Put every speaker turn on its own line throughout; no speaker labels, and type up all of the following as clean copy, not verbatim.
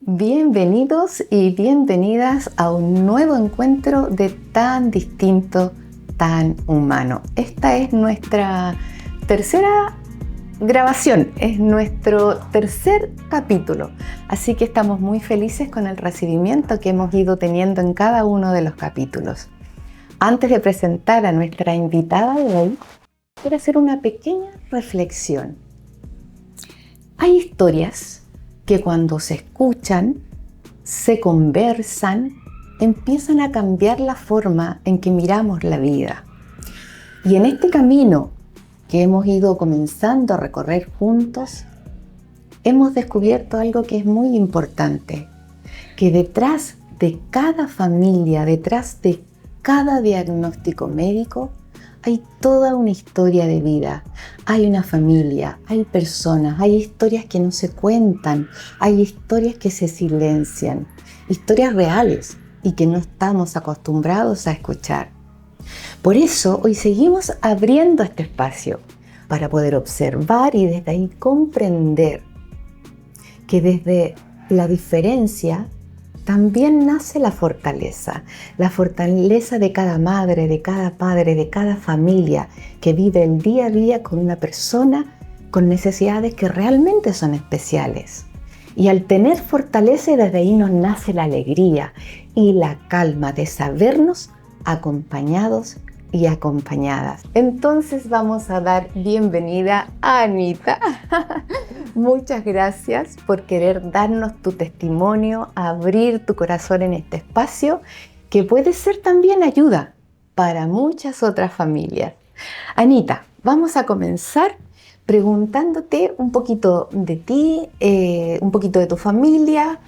Bienvenidos y bienvenidas a un nuevo encuentro de tan distinto, tan humano. Esta es nuestra tercera grabación, es nuestro tercer capítulo, así que estamos muy felices con el recibimiento que hemos ido teniendo en cada uno de los capítulos. Antes de presentar a nuestra invitada de hoy, quiero hacer una pequeña reflexión. Hay historias que cuando se escuchan, se conversan, empiezan a cambiar la forma en que miramos la vida. Y en este camino que hemos ido comenzando a recorrer juntos, hemos descubierto algo que es muy importante, que detrás de cada familia, detrás de cada diagnóstico médico, hay toda una historia de vida, hay una familia, hay personas, hay historias que no se cuentan, hay historias que se silencian, historias reales y que no estamos acostumbrados a escuchar. Por eso hoy seguimos abriendo este espacio para poder observar y desde ahí comprender que desde la diferencia también nace la fortaleza de cada madre, de cada padre, de cada familia que vive el día a día con una persona con necesidades que realmente son especiales. Y al tener fortaleza, desde ahí nos nace la alegría y la calma de sabernos acompañados y acompañadas. Entonces vamos a dar bienvenida a Anita. Muchas gracias por querer darnos tu testimonio, abrir tu corazón en este espacio que puede ser también ayuda para muchas otras familias. Anita, vamos a comenzar preguntándote un poquito de ti, un poquito de tu familia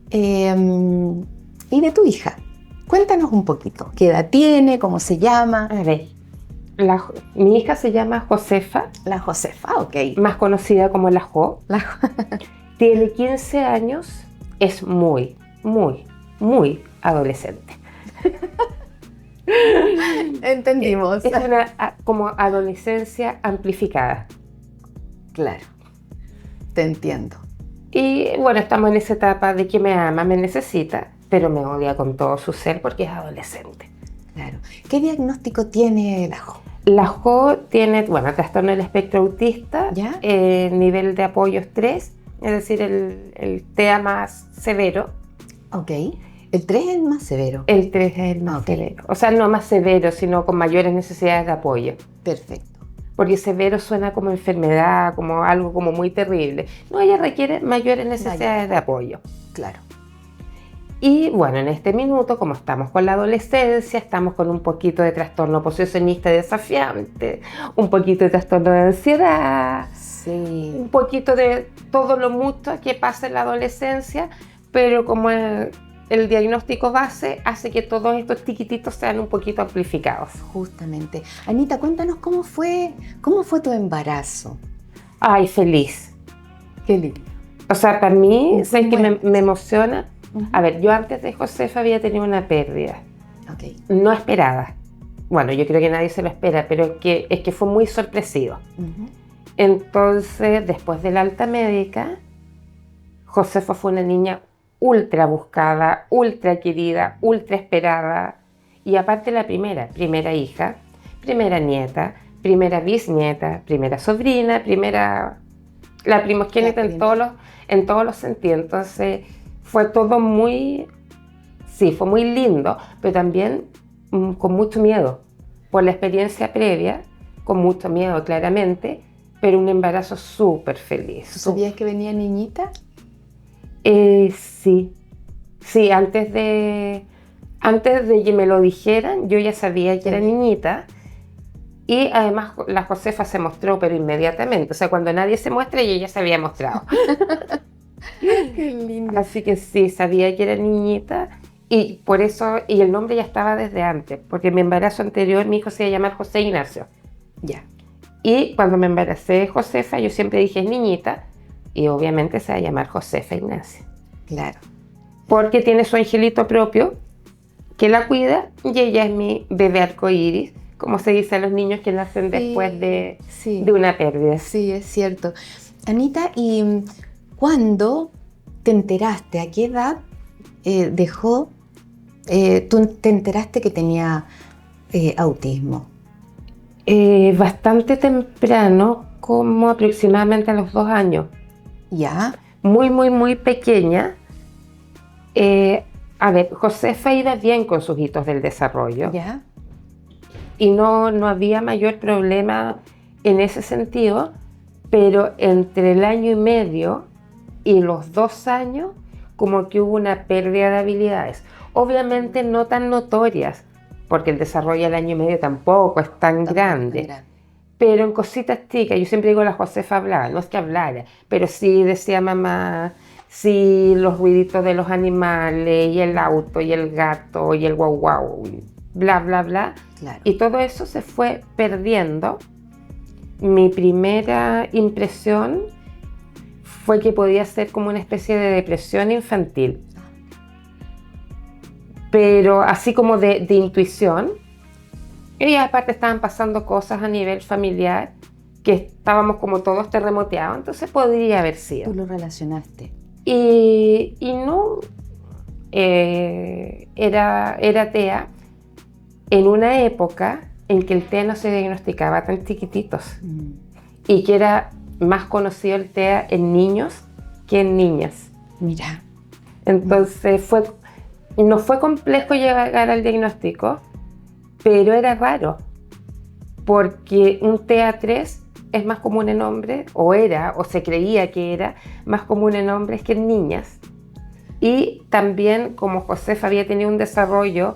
y de tu hija. Cuéntanos un poquito, ¿qué edad tiene? ¿Cómo se llama?
A ver, mi hija se llama Josefa.
La Josefa, ok.
Más conocida como la Jo. Tiene 15 años, es muy adolescente.
Entendimos.
Es una como adolescencia amplificada.
Claro, te entiendo.
Y bueno, estamos en esa etapa de que me ama, me necesita, pero me odia con todo su ser porque es adolescente.
Claro. ¿Qué diagnóstico tiene la Jo?
La Jo tiene, trastorno del espectro autista, nivel de apoyo es 3, es decir, el TEA más severo.
Ok. ¿El 3 es el más severo?
El 3 es el más severo. O sea, no más severo, sino con mayores necesidades de apoyo.
Perfecto.
Porque severo suena como enfermedad, como algo como muy terrible. No, ella requiere mayores necesidades de apoyo.
Claro.
Y bueno, en este minuto, como estamos con la adolescencia, estamos con un poquito de trastorno posesionista desafiante, un poquito de trastorno de ansiedad, un poquito de todo lo mucho que pasa en la adolescencia, pero como el diagnóstico base hace que todos estos chiquititos sean un poquito amplificados.
Justamente. Anita, cuéntanos cómo fue tu embarazo.
Ay, feliz.
Qué lindo.
O sea, para mí, sé que me emociona. A ver, yo antes de Josefa había tenido una pérdida. No esperada. Bueno, yo creo que nadie se lo espera, pero es que fue muy sorpresivo. Entonces, después de la alta médica, Josefa fue una niña ultra buscada, ultra querida, ultra esperada. Y aparte la primera hija, primera nieta, primera bisnieta, primera sobrina, la primogénita en todos los sentidos. Entonces, fue todo fue muy lindo, pero también con mucho miedo, por la experiencia previa, con mucho miedo claramente, pero un embarazo súper feliz.
¿Tú sabías que venía niñita?
Sí, antes de que me lo dijeran, yo ya sabía que era niñita. Y además la Josefa se mostró, pero inmediatamente, o sea, cuando nadie se muestra, ella ya se había mostrado.
Qué lindo.
Así que sí, sabía que era niñita y por eso, y el nombre ya estaba desde antes, porque en mi embarazo anterior mi hijo se iba a llamar José Ignacio.
Ya.
Y cuando me embaracé de Josefa, yo siempre dije es niñita y obviamente se va a llamar Josefa Ignacio.
Claro.
Porque tiene su angelito propio que la cuida y ella es mi bebé arcoíris, como se dice a los niños que nacen después de una pérdida.
Sí, es cierto. Anita, ¿y cuándo te enteraste? ¿A qué edad tú te enteraste que tenía autismo?
Bastante temprano, como aproximadamente a los 2 años.
¿Ya?
Muy, muy, muy pequeña. A ver, Josefa iba bien con sus hitos del desarrollo.
¿Ya?
Y no había mayor problema en ese sentido, pero entre el año y medio y los 2 años, como que hubo una pérdida de habilidades. Obviamente no tan notorias, porque el desarrollo al año y medio tampoco es tan grande. Pero en cositas chicas, yo siempre digo la Josefa hablaba, no es que hablara, pero sí decía mamá, sí los ruiditos de los animales, y el auto, y el gato, y el guau guau, bla bla bla.
Claro.
Y todo eso se fue perdiendo. Mi primera impresión fue que podía ser como una especie de depresión infantil. Pero así como de intuición. Y aparte estaban pasando cosas a nivel familiar que estábamos como todos terremoteados, entonces podría haber sido.
Tú lo relacionaste.
Y no, era TEA en una época en que el TEA no se diagnosticaba tan chiquititos y que era más conocido el TEA en niños que en niñas.
Mira.
Entonces no fue complejo llegar al diagnóstico, pero era raro, porque un TEA3 es más común en hombres, o se creía que era más común en hombres que en niñas. Y también, como Josefa había tenido un desarrollo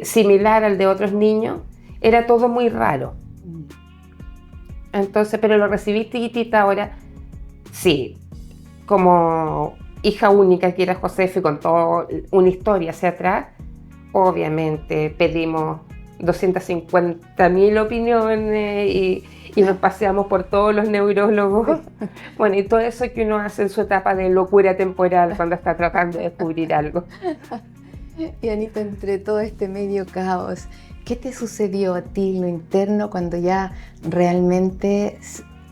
similar al de otros niños, era todo muy raro. Entonces, pero lo recibí chiquitita ahora, sí, como hija única que era Josefa y con toda una historia hacia atrás. Obviamente pedimos 250.000 opiniones y nos paseamos por todos los neurólogos. Bueno, y todo eso que uno hace en su etapa de locura temporal cuando está tratando de descubrir algo.
Y Anita, entre todo este medio caos, ¿qué te sucedió a ti en lo interno cuando ya realmente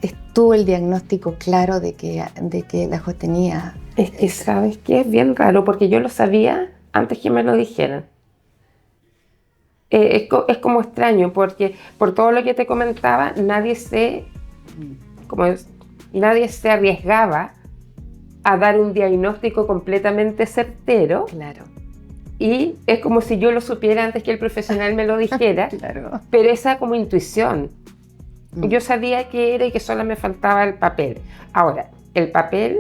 estuvo el diagnóstico claro de que la Jo tenía?
Es que, ¿sabes qué? Es bien raro, porque yo lo sabía antes que me lo dijeran. Es como extraño, porque por todo lo que te comentaba, nadie se arriesgaba a dar un diagnóstico completamente certero.
Claro.
Y es como si yo lo supiera antes que el profesional me lo dijera.
Claro.
Pero esa como intuición. Yo sabía que era y que solo me faltaba el papel. Ahora, el papel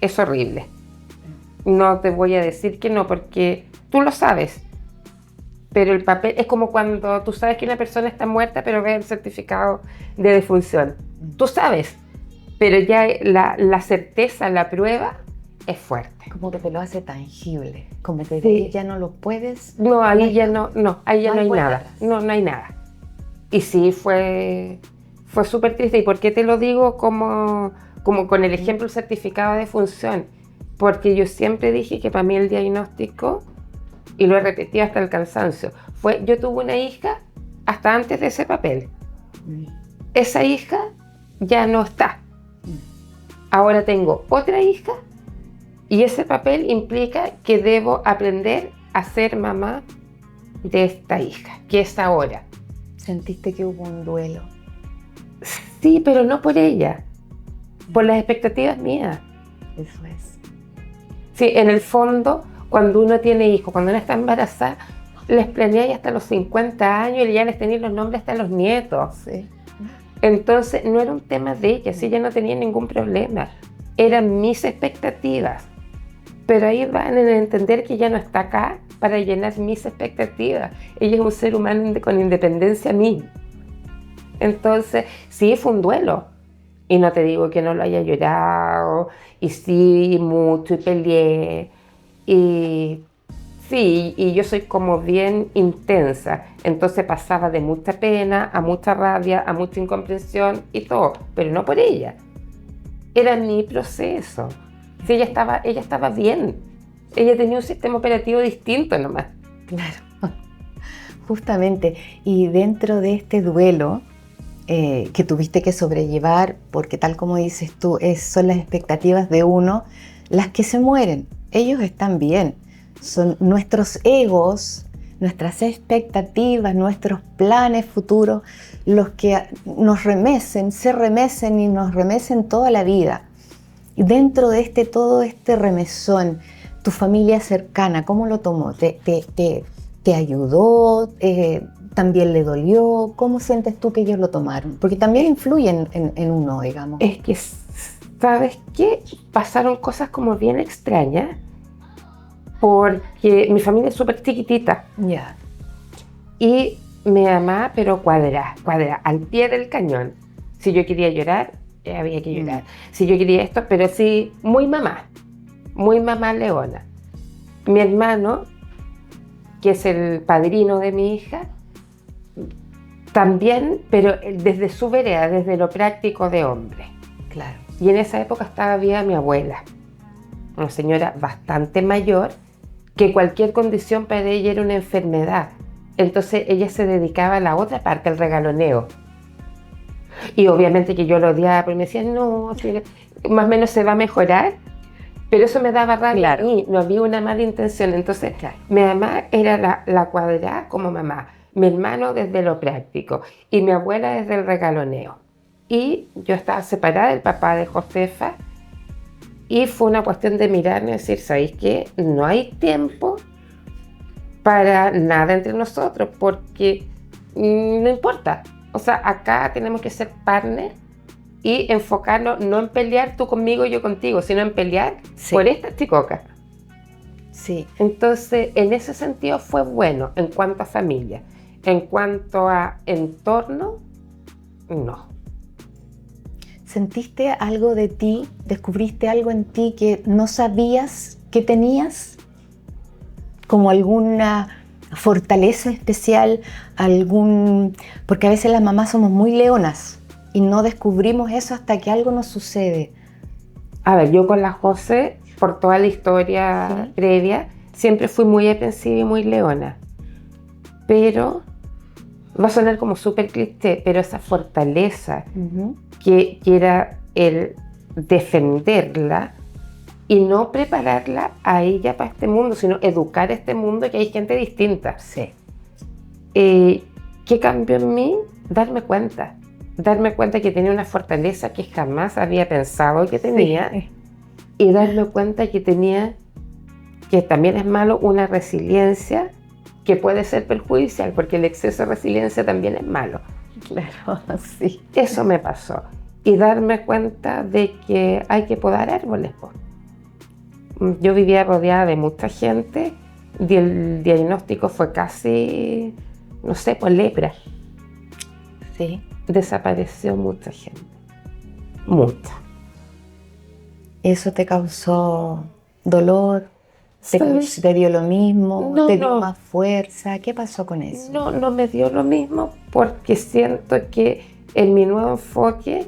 es horrible. No te voy a decir que no, porque tú lo sabes. Pero el papel es como cuando tú sabes que una persona está muerta, pero ves el certificado de defunción. Tú sabes, pero ya la certeza, la prueba, es fuerte.
Como que te lo hace tangible, como que
sí.
Ya no lo puedes.
No, ahí ya no hay nada.
Atrás.
No hay nada. Y sí, fue súper triste. ¿Y por qué te lo digo como con el ejemplo del certificado de defunción? Porque yo siempre dije que para mí el diagnóstico, y lo he repetido hasta el cansancio, yo tuve una hija hasta antes de ese papel. Esa hija ya no está. Ahora tengo otra hija y ese papel implica que debo aprender a ser mamá de esta hija, que es ahora.
¿Sentiste que hubo un duelo?
Sí, pero no por ella, por las expectativas mías.
Eso es.
Sí, en el fondo, cuando uno tiene hijos, cuando uno está embarazada, les planeáis hasta los 50 años y ya les tenéis los nombres hasta los nietos.
Sí.
Entonces, no era un tema de ella, sí, ella no tenía ningún problema. Eran mis expectativas. Pero ahí van en entender que ella no está acá para llenar mis expectativas. Ella es un ser humano con independencia misma. Entonces, sí, fue un duelo. Y no te digo que no lo haya llorado, y sí, mucho, y peleé. Y sí, y yo soy como bien intensa, entonces pasaba de mucha pena, a mucha rabia, a mucha incomprensión y todo, pero no por ella. Era mi proceso. Sí, ella estaba bien. Ella tenía un sistema operativo distinto nomás.
Claro, justamente. Y dentro de este duelo que tuviste que sobrellevar, porque tal como dices tú, son las expectativas de uno, las que se mueren. Ellos están bien. Son nuestros egos, nuestras expectativas, nuestros planes futuros, los que nos remecen, se remecen y nos remecen toda la vida. Y dentro de todo este remesón, tu familia cercana, ¿cómo lo tomó? ¿Te ayudó? ¿También le dolió? ¿Cómo sientes tú que ellos lo tomaron? Porque también influyen en uno, digamos.
Es que, ¿sabes qué? Pasaron cosas como bien extrañas, porque mi familia es súper chiquitita.
Ya.
Y mi mamá, pero cuadra, al pie del cañón. Si yo quería llorar, había que llorar. Si yo quería esto, pero sí, muy mamá leona. Mi hermano, que es el padrino de mi hija, también, pero desde su vereda, desde lo práctico de hombre.
Claro.
Y en esa época estaba viva mi abuela, una señora bastante mayor, que cualquier condición para ella era una enfermedad. Entonces ella se dedicaba a la otra parte, al regaloneo. Y obviamente que yo lo odiaba, porque me decían, no, más o menos se va a mejorar, pero eso me daba rabia.
Claro.
Y no había una mala intención. Entonces, claro, mi mamá era la cuadrada como mamá, mi hermano desde lo práctico y mi abuela desde el regaloneo. Y yo estaba separada del papá de Josefa y fue una cuestión de mirarme y decir, ¿sabéis qué? No hay tiempo para nada entre nosotros, porque no importa. O sea, acá tenemos que ser partners y enfocarnos no en pelear tú conmigo y yo contigo, sino en pelear por esta chicoca.
Sí.
Entonces, en ese sentido fue bueno en cuanto a familia. En cuanto a entorno, no.
¿Sentiste algo de ti? ¿Descubriste algo en ti que no sabías que tenías? ¿Como alguna fortaleza especial? Porque a veces las mamás somos muy leonas y no descubrimos eso hasta que algo nos sucede.
A ver, yo con la José, por toda la historia previa, siempre fui muy aprensiva y muy leona. Pero, va a sonar como súper cliché, pero esa fortaleza que era el defenderla y no prepararla a ella para este mundo, sino educar a este mundo que hay gente distinta.
Sí.
¿Qué cambió en mí? Darme cuenta que tenía una fortaleza que jamás había pensado que tenía, y darme cuenta que tenía, que también es malo, una resiliencia que puede ser perjudicial, porque el exceso de resiliencia también es malo.
Claro, sí.
Eso me pasó. Y darme cuenta de que hay que podar árboles. Yo vivía rodeada de mucha gente y el diagnóstico fue casi, no sé, por lepra.
Sí.
Desapareció mucha gente. Mucha.
¿Eso te causó dolor? ¿Te dio lo mismo?
No,
¿Te dio más fuerza? ¿Qué pasó con eso?
No me dio lo mismo, porque siento que en mi nuevo enfoque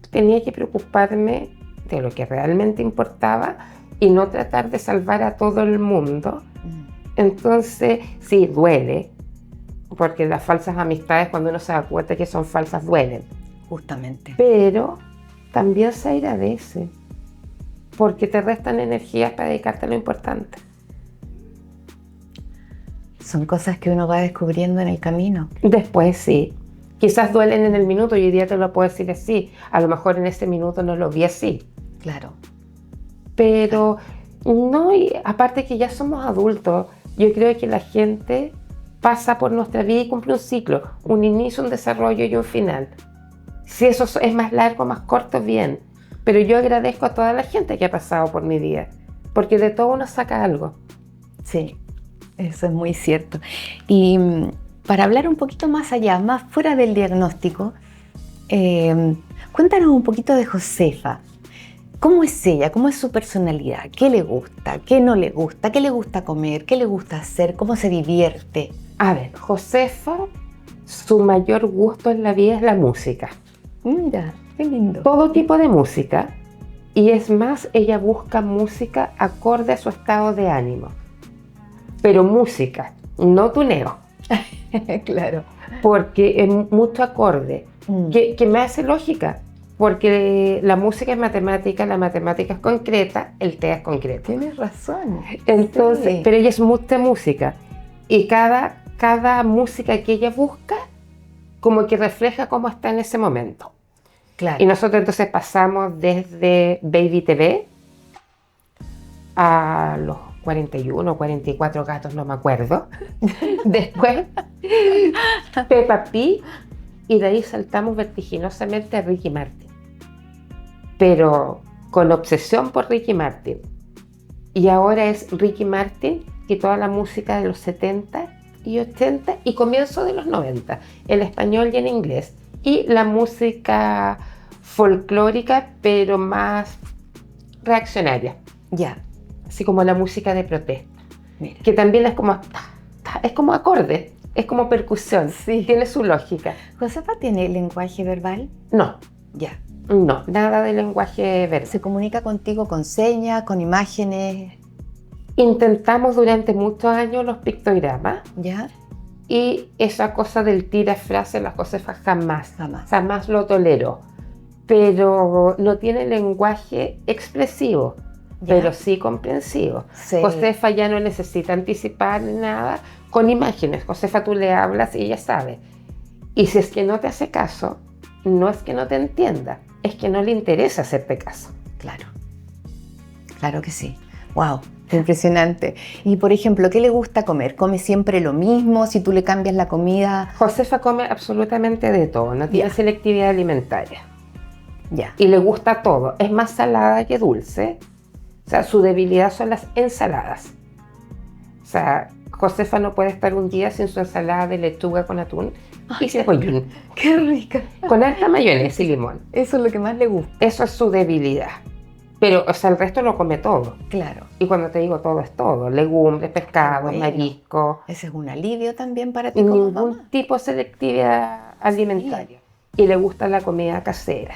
tenía que preocuparme de lo que realmente importaba y no tratar de salvar a todo el mundo. Entonces, sí, duele, porque las falsas amistades, cuando uno se da cuenta que son falsas, duelen.
Justamente.
Pero también se agradece, porque te restan energías para dedicarte a lo importante.
Son cosas que uno va descubriendo en el camino.
Después sí. Quizás duelen en el minuto, y hoy día te lo puedo decir así. A lo mejor en ese minuto no lo vi así.
Claro.
Pero no, y aparte que ya somos adultos, yo creo que la gente pasa por nuestra vida y cumple un ciclo, un inicio, un desarrollo y un final. Si eso es más largo, más corto, bien. Pero yo agradezco a toda la gente que ha pasado por mi vida, porque de todo uno saca algo.
Sí, eso es muy cierto. Y para hablar un poquito más allá, más fuera del diagnóstico, cuéntanos un poquito de Josefa. ¿Cómo es ella? ¿Cómo es su personalidad? ¿Qué le gusta? ¿Qué no le gusta? ¿Qué le gusta comer? ¿Qué le gusta hacer? ¿Cómo se divierte?
A ver, Josefa, su mayor gusto en la vida es la música.
Mira, qué lindo.
Todo tipo de música. Y es más, ella busca música acorde a su estado de ánimo. Pero música, no tuneo.
Claro.
Porque es mucho acorde, que me hace lógica. porque la música es matemática, la matemática es concreta, el té es concreto.
Tienes razón.
Entonces,
Sí.
pero ella es mucha música y cada música que ella busca como que refleja cómo está en ese momento.
Claro.
Y nosotros entonces pasamos desde Baby TV a los 41, 44 gatos, no me acuerdo. Después Peppa Pig y de ahí saltamos vertiginosamente a Ricky Martin. Pero con obsesión por Ricky Martin. Y ahora es Ricky Martin y toda la música de los 70 y 80 y comienzo de los 90, en español y en inglés. Y la música folclórica, pero más reaccionaria.
Ya.
Así como la música de protesta.
Mira.
Que también es como acorde, es como percusión.
Sí.
Tiene su lógica.
¿Josefa tiene lenguaje verbal?
No,
Ya.
no, nada de lenguaje verbal.
¿Se comunica contigo con señas, con imágenes?
Intentamos durante muchos años los pictogramas
Ya.
y esa cosa del tira frase, la Josefa
Jamás.
jamás lo toleró. Pero no tiene lenguaje expresivo,
Ya.
pero sí comprensivo.
Sí.
Josefa ya no necesita anticipar nada con imágenes. Josefa tú le hablas y ella sabe. Y si es que no te hace caso, no es que no te entienda, es que no le interesa hacerte caso.
Claro. Claro que sí. Wow. Impresionante. Y por ejemplo, ¿qué le gusta comer? ¿Come siempre lo mismo? Si tú le cambias la comida.
Josefa come absolutamente de todo, no tiene
Ya.
selectividad alimentaria.
Ya.
Y le gusta todo. Es más salada que dulce. O sea, su debilidad son las ensaladas. O sea, Josefa no puede estar un día sin su ensalada de lechuga con atún y cebollín.
¡Qué rica!
Con alta mayonesa y limón.
Eso es lo que más le gusta.
Eso es su debilidad. Pero, o sea, el resto lo come todo.
Claro.
Y cuando te digo todo, es todo. Legumbres, pescado,
Bueno.
marisco.
Ese es un alivio también para ti como mamá.
Ningún tipo de selectividad alimentaria. Y le gusta la comida casera.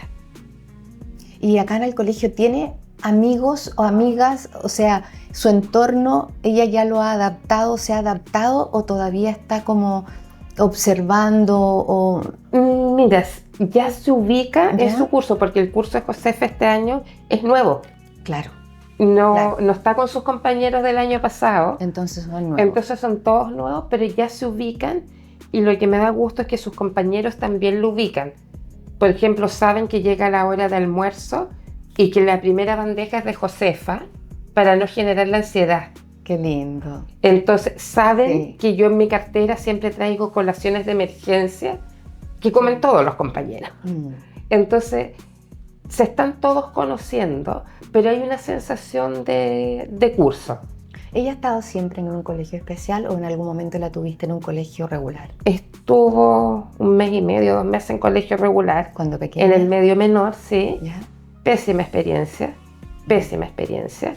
Y acá en el colegio tiene amigos o amigas, o sea, su entorno, ella ya lo ha adaptado, se ha adaptado o todavía está como observando o...
Mira, ya se ubica
¿Ya?
en su curso, porque el curso de Josefa este año es nuevo.
Claro,
No,
Claro.
no está con sus compañeros del año pasado.
entonces son nuevos.
Entonces son todos nuevos, pero ya se ubican y lo que me da gusto es que sus compañeros también lo ubican. Por ejemplo, saben que llega la hora de almuerzo y que la primera bandeja es de Josefa para no generar la ansiedad.
Qué lindo.
Entonces saben
Sí.
que yo en mi cartera siempre traigo colaciones de emergencia que comen todos los compañeros. Entonces se están todos conociendo, pero hay una sensación de curso.
¿Ella ha estado siempre en un colegio especial o en algún momento la tuviste en un colegio regular?
Estuvo 1 mes y medio, 2 meses en colegio regular,
Cuando pequeña.
en el medio menor, sí.
¿Ya?
Pésima experiencia, pésima experiencia.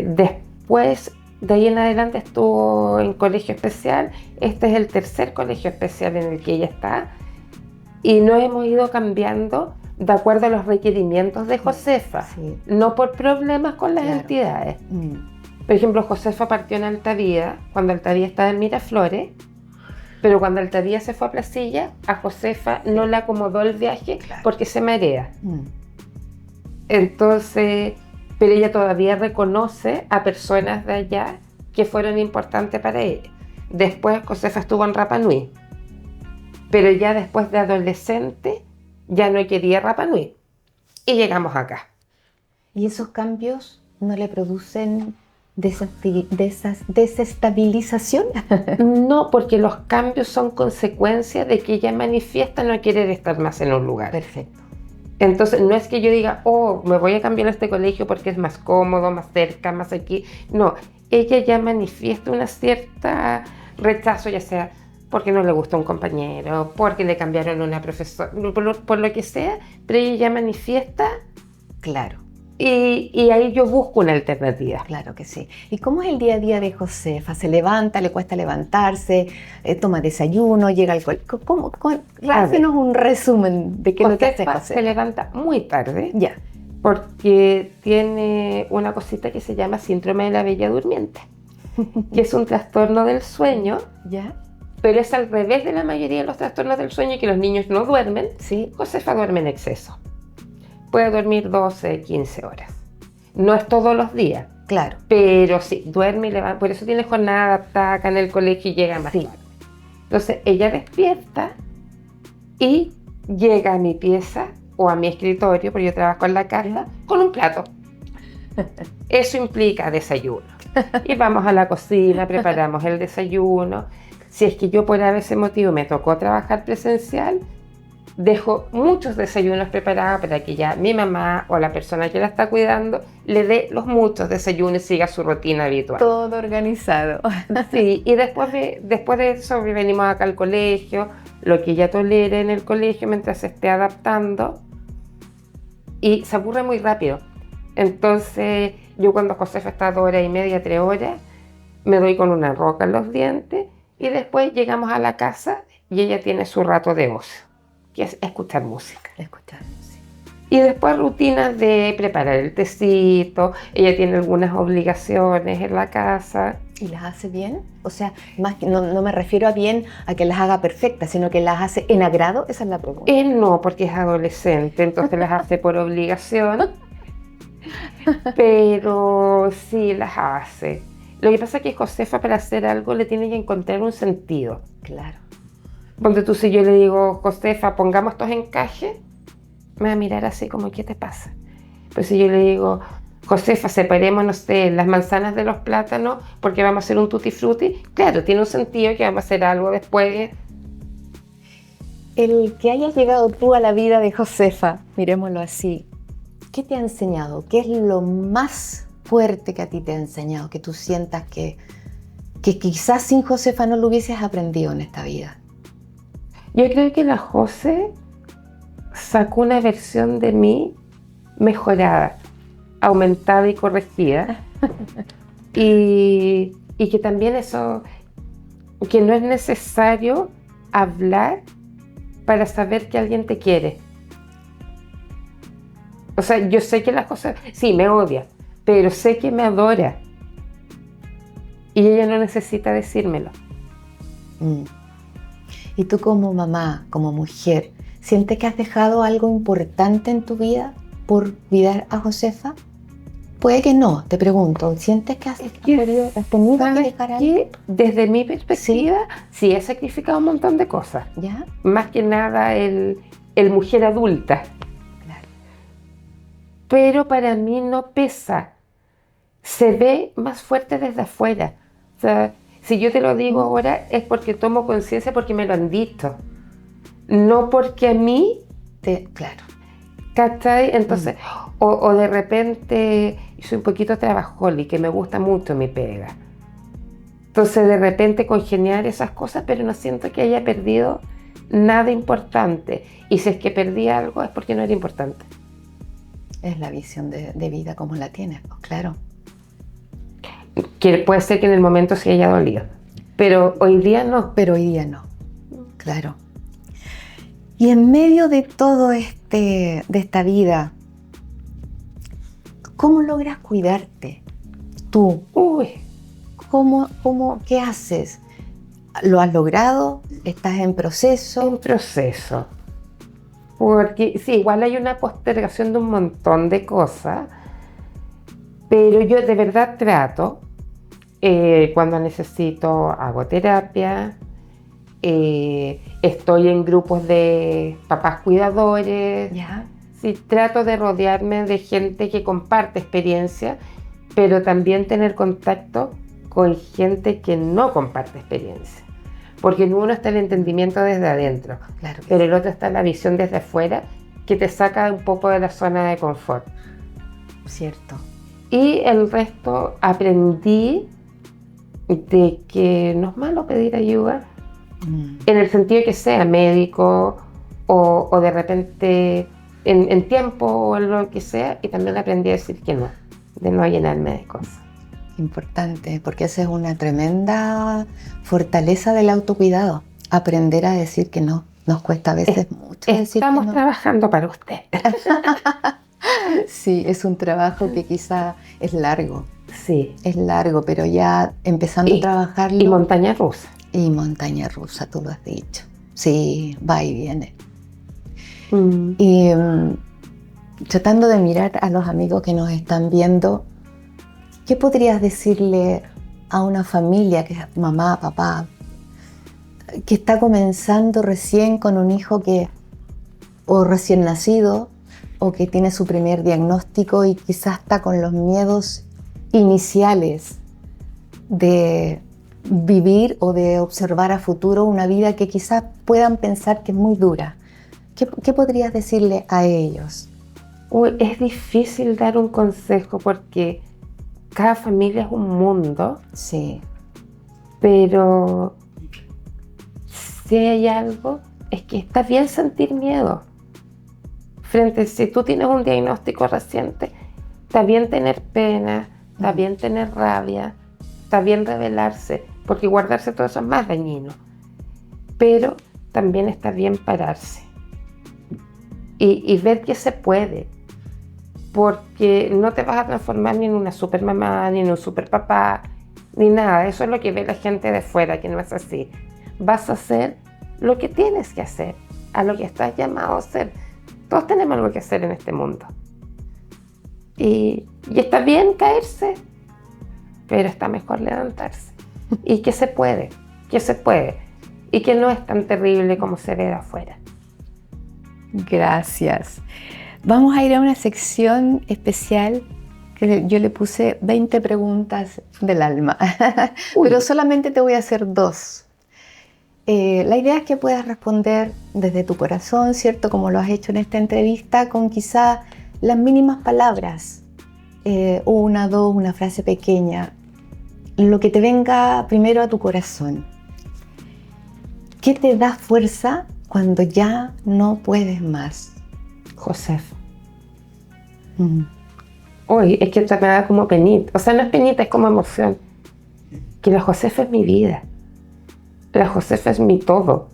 Después, de ahí en adelante estuvo en colegio especial. Este es el tercer colegio especial en el que ella está. Y nos hemos ido cambiando de acuerdo a los requerimientos de Josefa,
Sí.
no por problemas con las
Claro.
entidades. Por ejemplo, Josefa partió en Altavía, cuando Altavía estaba en Miraflores, pero cuando Altavía se fue a Placilla, a Josefa no le acomodó el viaje
Claro.
porque se marea. Entonces, pero ella todavía reconoce a personas de allá que fueron importantes para ella. Después Josefa estuvo en Rapa Nui, pero ya después de adolescente ya no quería Rapa Nui y llegamos acá.
¿Y esos cambios no le producen desestabilización?
No, porque los cambios son consecuencia de que ella manifiesta no querer estar más en un lugar.
Perfecto.
Entonces, no es que yo diga, oh, me voy a cambiar a este colegio porque es más cómodo, más cerca, más aquí. No, ella ya manifiesta una cierta rechazo, ya sea porque no le gusta un compañero, porque le cambiaron una profesora, por lo que sea, pero ella ya manifiesta
Claro,
y ahí yo busco una alternativa.
claro que sí. ¿Y cómo es el día a día de Josefa? ¿Se levanta, le cuesta levantarse, toma desayuno, llega al colegio? Hácenos un resumen de qué es lo que hace
Josefa
Josefa.
se levanta muy tarde
Ya,
porque tiene una cosita que se llama síndrome de la bella durmiente, que es un trastorno del sueño
ya,
Pero es al revés de la mayoría de los trastornos del sueño, que los niños no duermen.
Sí.
Josefa duerme en exceso. Puede dormir 12, 15 horas. No es todos los días.
Claro.
Pero sí, duerme y levanta. Por eso tiene jornada adaptada acá en el colegio y llega más tarde. Entonces ella despierta y llega a mi pieza o a mi escritorio, porque yo trabajo en la casa, con un plato. Eso implica desayuno. Y vamos a la cocina, preparamos el desayuno. Si es que yo por ese motivo me tocó trabajar presencial, dejo muchos desayunos preparados para que ya mi mamá o la persona que la está cuidando le dé los muchos desayunos y siga su rutina habitual.
Todo organizado.
Sí, y después de eso venimos acá al colegio, lo que ella tolere en el colegio mientras se esté adaptando, y se aburre muy rápido. Entonces yo cuando Josefa está 2 horas y media, 3 horas, me doy con una roca en los dientes y después llegamos a la casa y ella tiene su rato de ocio, que es escuchar música. Y después rutinas de preparar el tecito, ella tiene algunas obligaciones en la casa.
¿Y las hace bien? O sea, más que, no me refiero a bien a que las haga perfectas, sino que las hace en agrado, esa es la pregunta.
No, porque es adolescente, entonces las hace por obligación, pero sí las hace. Lo que pasa es que Josefa, para hacer algo le tiene que encontrar un sentido.
Claro.
Ponte tú, si yo le digo, Josefa, pongamos estos encajes, me va a mirar así como, ¿qué te pasa? Pero si yo le digo, Josefa, separemos, no sé, las manzanas de los plátanos porque vamos a hacer un tutti frutti, claro, tiene un sentido que vamos a hacer algo después.
El que hayas llegado tú a la vida de Josefa, miremoslo así, ¿qué te ha enseñado? ¿Qué es lo más fuerte que a ti te ha enseñado? Que tú sientas que quizás sin Josefa no lo hubieses aprendido en esta vida.
Yo creo que la Jose sacó una versión de mí mejorada, aumentada y corregida. y que también eso, que no es necesario hablar para saber que alguien te quiere. O sea, yo sé que la Jose, sí, me odia, pero sé que me adora. Y ella no necesita decírmelo.
Y tú como mamá, como mujer, ¿sientes que has dejado algo importante en tu vida por cuidar a Josefa? Puede que no, te pregunto. ¿Sientes que has tenido que dejar algo?
Desde mi perspectiva, sí he sacrificado un montón de cosas.
¿Ya?
Más que nada el mujer adulta.
Claro.
Pero para mí no pesa. Se ve más fuerte desde afuera. O sea, si yo te lo digo ahora es porque tomo conciencia, porque me lo han dicho. No porque a mí...
Claro.
¿Cachai? Entonces, o de repente, yo soy un poquito trabajólica, que me gusta mucho mi pega. Entonces, de repente congeniar esas cosas, pero no siento que haya perdido nada importante. Y si es que perdí algo, es porque no era importante.
Es la visión de vida como la tienes, pues, claro.
Que puede ser que en el momento sí haya dolido, pero hoy día no.
Pero hoy día no, claro. Y en medio de todo de esta vida, ¿cómo logras cuidarte tú? ¿Qué haces? ¿Lo has logrado? ¿Estás en proceso?
En proceso. Porque sí, igual hay una postergación de un montón de cosas, pero yo de verdad trato, cuando necesito hago terapia, estoy en grupos de papás cuidadores.
¿Ya?
Sí, trato de rodearme de gente que comparte experiencia, pero también tener contacto con gente que no comparte experiencia. Porque en uno está el entendimiento desde adentro,
Claro que
pero
sí.
el otro está la visión desde afuera, que te saca un poco de la zona de confort.
Cierto.
Y el resto aprendí de que no es malo pedir ayuda, en el sentido que sea médico o de repente en tiempo o lo que sea, y también aprendí a decir que no, de no llenarme de cosas.
Importante, porque esa es una tremenda fortaleza del autocuidado. Aprender a decir que no. Nos cuesta a veces mucho decir que
Estamos
no.
trabajando para usted.
Sí, es un trabajo que quizá es largo.
Sí.
Es largo, pero ya empezando a trabajarlo.
Y montaña rusa.
Y montaña rusa, tú lo has dicho. Sí, va y viene. Y tratando de mirar a los amigos que nos están viendo, ¿qué podrías decirle a una familia, que es mamá, papá, que está comenzando recién con un hijo o recién nacido, o que tiene su primer diagnóstico y quizás está con los miedos iniciales de vivir o de observar a futuro una vida que quizás puedan pensar que es muy dura? ¿Qué podrías decirle a ellos?
Es difícil dar un consejo porque cada familia es un mundo.
Sí.
Pero si hay algo, es que está bien sentir miedo. Si tú tienes un diagnóstico reciente, está bien tener pena, está bien tener rabia, está bien rebelarse, porque guardarse todo eso es más dañino. Pero también está bien pararse y ver que se puede, porque no te vas a transformar ni en una super mamá, ni en un super papá, ni nada. Eso es lo que ve la gente de fuera, que no es así. Vas a hacer lo que tienes que hacer, a lo que estás llamado a hacer. Todos tenemos algo que hacer en este mundo. Y está bien caerse, pero está mejor levantarse. Y que se puede. Y que no es tan terrible como se ve de afuera.
Gracias. Vamos a ir a una sección especial que yo le puse 20 preguntas del alma, pero solamente te voy a hacer 2. La idea es que puedas responder desde tu corazón, ¿cierto? Como lo has hecho en esta entrevista, con quizá las mínimas palabras, 1, 2, una frase pequeña, lo que te venga primero a tu corazón. ¿Qué te da fuerza cuando ya no puedes más?
Josefa. Hoy es que me da como penita. O sea, no es penita, es como emoción. Que la Josefa es mi vida. La Josefa es mi todo.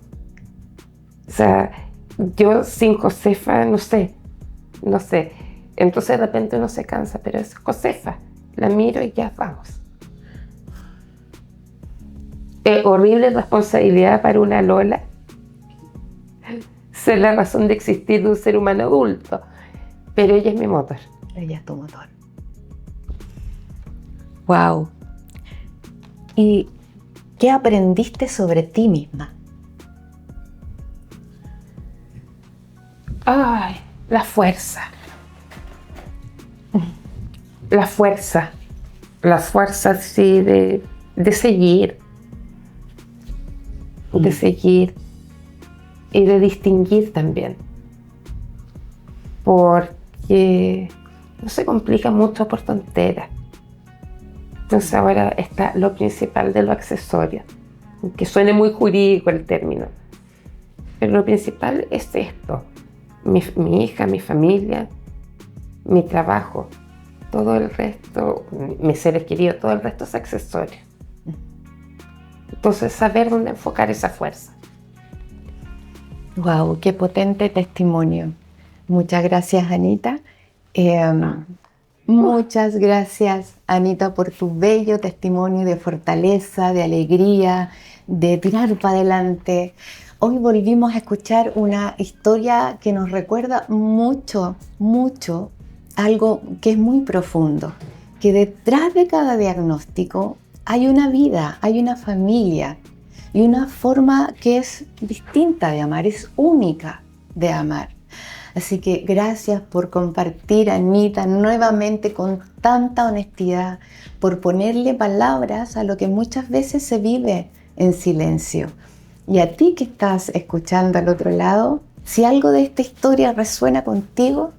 O sea, yo sin Josefa, no sé. Entonces de repente uno se cansa, pero es Josefa. La miro y ya vamos. Horrible responsabilidad para una Lola ser la razón de existir de un ser humano adulto, pero ella es mi motor.
Ella es tu motor. Wow. ¿Y qué aprendiste sobre ti misma?
Ay, la fuerza. La fuerza, sí, de seguir. De seguir y de distinguir también. Porque no se complica mucho por tonteras. Entonces ahora está lo principal de lo accesorio. Aunque suene muy jurídico el término. Pero lo principal es esto. Mi hija, mi familia, mi trabajo. Todo el resto, mis seres queridos, todo el resto es accesorio. Entonces, saber dónde enfocar esa fuerza.
Wow, qué potente testimonio. Muchas gracias, Anita. Muchas gracias, Anita, por tu bello testimonio de fortaleza, de alegría, de tirar para adelante. Hoy volvimos a escuchar una historia que nos recuerda mucho, mucho algo que es muy profundo, que detrás de cada diagnóstico hay una vida, hay una familia y una forma que es distinta de amar, es única de amar. Así que gracias por compartir, Anita, nuevamente con tanta honestidad, por ponerle palabras a lo que muchas veces se vive en silencio. Y a ti que estás escuchando al otro lado, si algo de esta historia resuena contigo,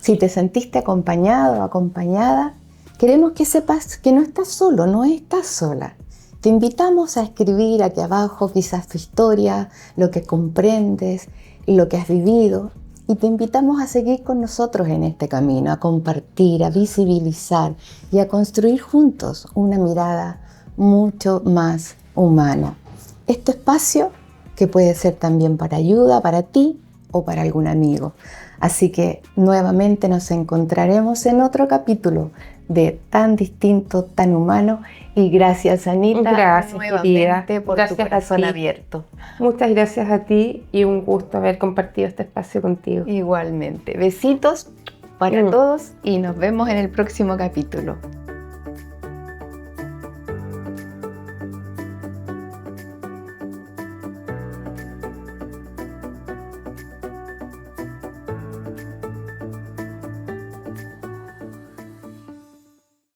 si te sentiste acompañado o acompañada, queremos que sepas que no estás solo, no estás sola. Te invitamos a escribir aquí abajo quizás tu historia, lo que comprendes, lo que has vivido. Y te invitamos a seguir con nosotros en este camino, a compartir, a visibilizar y a construir juntos una mirada mucho más humana. Este espacio que puede ser también para ayuda, para ti o para algún amigo. Así que nuevamente nos encontraremos en otro capítulo de tan distinto, tan humano. Y gracias, Anita,
Gracias,
nuevamente
querida.
por
Gracias
tu
a
corazón
ti.
abierto.
Muchas gracias a ti y un gusto haber compartido este espacio contigo.
Igualmente. Besitos para todos y nos vemos en el próximo capítulo.